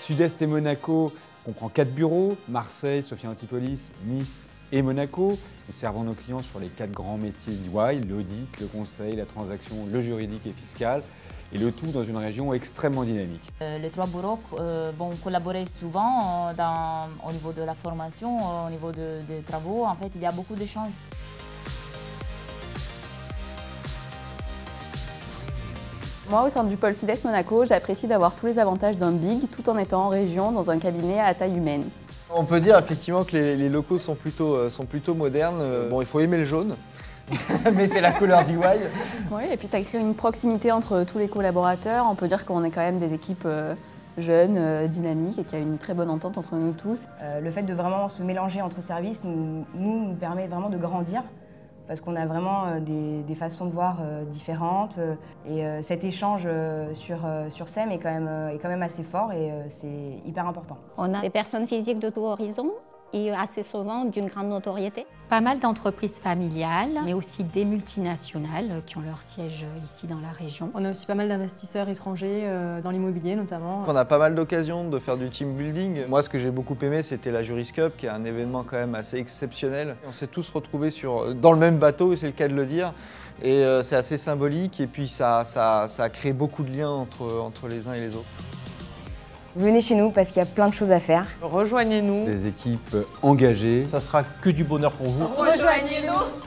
Sud-Est et Monaco comprend 4 bureaux, Marseille, Sophia Antipolis, Nice et Monaco. Nous servons nos clients sur les 4 grands métiers EY, l'audit, le conseil, la transaction, le juridique et fiscal, et le tout dans une région extrêmement dynamique. Les 3 bureaux vont collaborer souvent au niveau de la formation, au niveau des travaux. En fait, il y a beaucoup d'échanges. Moi, au sein du pôle Sud-Est Monaco, j'apprécie d'avoir tous les avantages d'un big tout en étant en région dans un cabinet à taille humaine. On peut dire effectivement que les locaux sont plutôt modernes. Bon, il faut aimer le jaune, mais c'est la couleur d'EY. Oui, et puis ça crée une proximité entre tous les collaborateurs. On peut dire qu'on est quand même des équipes jeunes, dynamiques et qu'il y a une très bonne entente entre nous tous. Le fait de vraiment se mélanger entre services nous permet vraiment de grandir parce qu'on a vraiment des façons de voir différentes et cet échange sur SEM est quand même assez fort et c'est hyper important. On a des personnes physiques de tout horizon et assez souvent d'une grande notoriété. Pas mal d'entreprises familiales, mais aussi des multinationales qui ont leur siège ici dans la région. On a aussi pas mal d'investisseurs étrangers dans l'immobilier notamment. On a pas mal d'occasions de faire du team building. Moi, ce que j'ai beaucoup aimé, c'était la Juriscup, qui est un événement quand même assez exceptionnel. On s'est tous retrouvés dans le même bateau, et c'est le cas de le dire. Et c'est assez symbolique, et puis ça a créé beaucoup de liens entre les uns et les autres. Venez chez nous parce qu'il y a plein de choses à faire. Rejoignez-nous. Des équipes engagées. Ça sera que du bonheur pour vous. Rejoignez-nous.